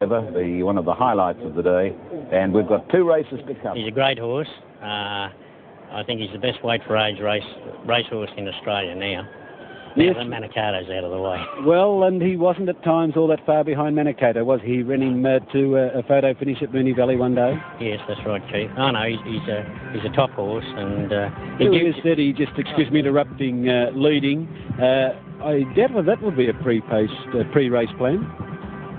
one of the highlights of the day, and we've got 2 races to come. He's a great horse. I think he's the best weight for age racehorse in Australia now. Yes. Now that Manicato's out of the way. Well, and he wasn't at times all that far behind Manicato, was he? Ran him to a photo finish at Moonee Valley one day. Yes, that's right, Keith. Oh no, he's a top horse, and who is Eddie? Just excuse me interrupting. Leading. I doubt whether that would be a pre-race plan.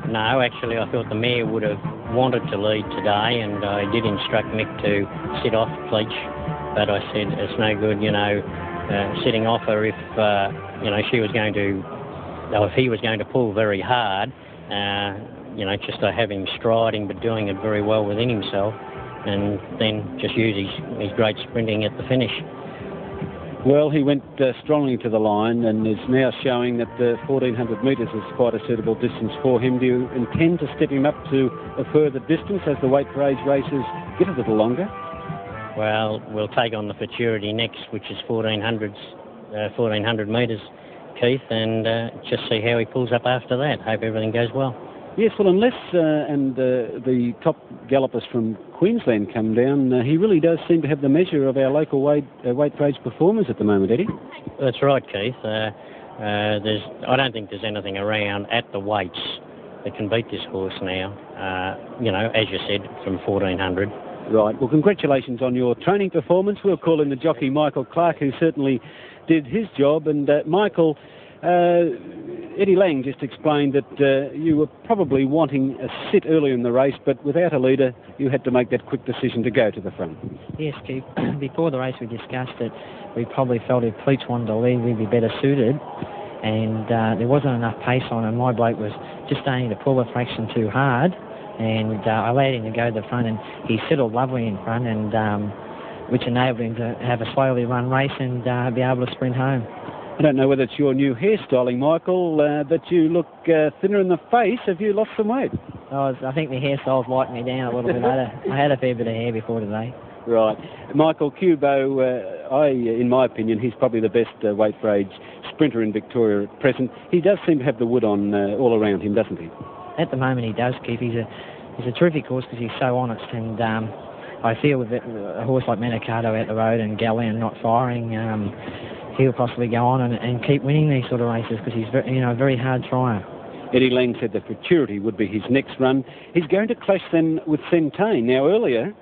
No, actually, I thought the mare would have wanted to lead today, and I did instruct Mick to sit off Pleach, but I said it's no good, sitting off her if she was going to, or if he was going to pull very hard. Just to have him striding but doing it very well within himself, and then just use his great sprinting at the finish. Well, he went strongly to the line and is now showing that 1,400 metres is quite a suitable distance for him. Do you intend to step him up to a further distance as the weight for age races get a little longer? Well, we'll take on the Futurity next, which is 1,400 metres, Keith, and just see how he pulls up after that. Hope everything goes well. Yes, well, unless the top gallopers from Queensland come down, he really does seem to have the measure of our local weight for age performers at the moment, Eddie. That's right, Keith. I don't think there's anything around at the weights that can beat this horse now, as you said, from 1,400. Right. Well, congratulations on your training performance. We'll call in the jockey Michael Clark, who certainly did his job. And Michael, Eddie Lang just explained that you were probably wanting a sit earlier in the race, but without a leader, you had to make that quick decision to go to the front. Yes, Keith. Before the race, we discussed that we probably felt if Pleach wanted to lead, we'd be better suited. And there wasn't enough pace on, and my bloke was just starting to pull a fraction too hard. And I allowed him to go to the front, and he settled lovely in front, and which enabled him to have a slowly run race and be able to sprint home. I don't know whether it's your new hairstyling, Michael, but you look thinner in the face. Have you lost some weight? I think the hairstyle's lightened me down a little bit later. I had a fair bit of hair before today. Right. Michael Qubeau, in my opinion, he's probably the best weight for age sprinter in Victoria at present. He does seem to have the wood on all around him, doesn't he? At the moment he does, Keith. He's a terrific horse because he's so honest, and I feel with a horse like Manicato out the road and Gallion not firing, he'll possibly go on and keep winning these sort of races because he's a very hard trier. Eddie Lang said that Futurity would be his next run. He's going to clash then with Centane. Now earlier,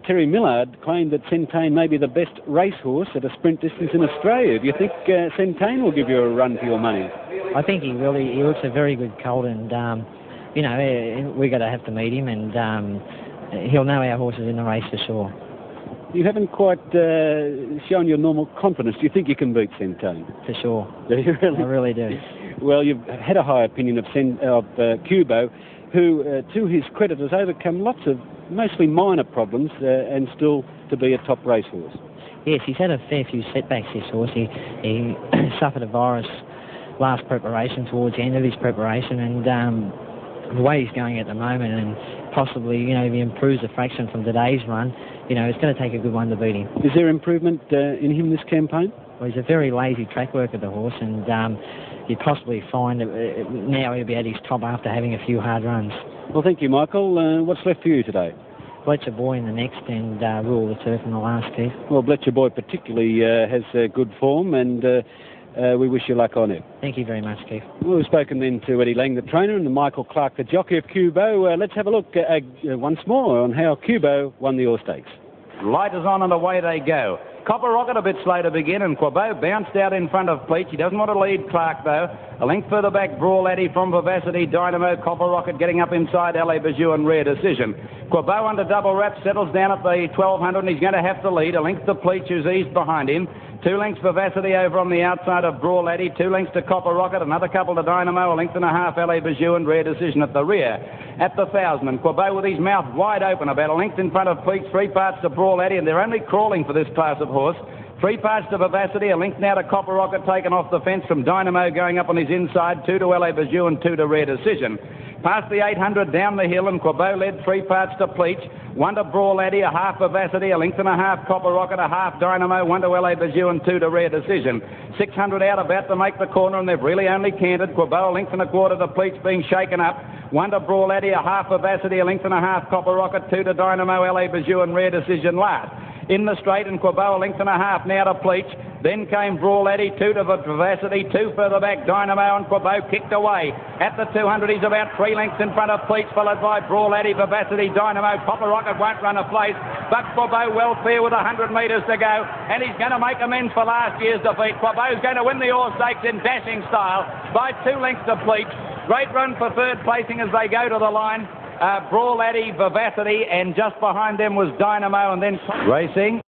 Terry Millard claimed that Centane may be the best racehorse at a sprint distance in Australia. Do you think Centane will give you a run for your money? I think he looks a very good colt, and we're going to have to meet him, and he'll know our horses in the race for sure. You haven't quite shown your normal confidence. Do you think you can beat Centane? For sure. Do you really? I really do. Well, you've had a high opinion of Qubeau, who, to his credit, has overcome lots of mostly minor problems and still to be a top racehorse. Yes, he's had a fair few setbacks, this horse. He suffered a virus last preparation, towards the end of his preparation, and the way he's going at the moment, and possibly, if he improves a fraction from today's run, it's going to take a good one to beat him. Is there improvement in him this campaign? Well, he's a very lazy track worker, the horse, and you'd possibly find that now he'll be at his top after having a few hard runs. Well, thank you, Michael. What's left for you today? Fletcher Boy in the next, and Rule the Turf in the last, Keith. Well, Fletcher Boy particularly has good form, and we wish you luck on it. Thank you very much, Keith. Well, we've spoken then to Eddie Lang, the trainer, and Michael Clark, the jockey of Qubeau. Let's have a look once more on how Qubeau won the OrrStakes. Light is on and away they go. Copper Rocket a bit slow to begin, and Qubeau bounced out in front of Pleach. He doesn't want to lead Clark, though. A length further back, Brawl Eddie from Vivacity, Dynamo, Copper Rocket getting up inside, LA Bijou and Rare Decision. Qubeau under double wrap, settles down at the 1,200, and he's going to have to lead. A length to Pleach, who's eased behind him. 2 lengths Vivacity over on the outside of Brawl Eddie, 2 lengths to Copper Rocket, another couple to Dynamo, a length and a half LA Bijou and Rare Decision at the rear. At the 1,000, and Qubeau with his mouth wide open, about a length in front of Pleach, 3 parts to Brawl Eddie, and they're only crawling for this class of horse. 3 parts to Vivacity, a length now to Copper Rocket, taken off the fence from Dynamo going up on his inside, 2 to LA Bijou and 2 to Rare Decision. Past the 800 down the hill, and Qubeau led 3 parts to Pleach, 1 to Brawl Eddie, a half Vivacity, a length and a half Copper Rocket, a half Dynamo, 1 to LA Bijou and 2 to Rare Decision. 600 out, about to make the corner, and they've really only canted. Qubeau a length and a quarter to Pleach being shaken up. 1 to Brawl Eddie, a half Vivacity, a length and a half Copper Rocket, 2 to Dynamo, LA Bijou and Rare Decision last. In the straight, and Quebeau a length and a half now to Pleach. Then came Brawl Eddie, 2 to Vivacity, 2 further back, Dynamo, and Quebeau kicked away. At the 200, he's about 3 lengths in front of Pleach, followed by Brawl Eddie, Vivacity, Dynamo. Copper Rocket won't run a place, but Quebeau well clear with 100 metres to go, and he's going to make amends for last year's defeat. Quebeau's going to win the OrrStakes in dashing style by 2 lengths to Pleach. Great run for third placing as they go to the line. Brawl Eddie, Vivacity, and just behind them was Dynamo, and then racing.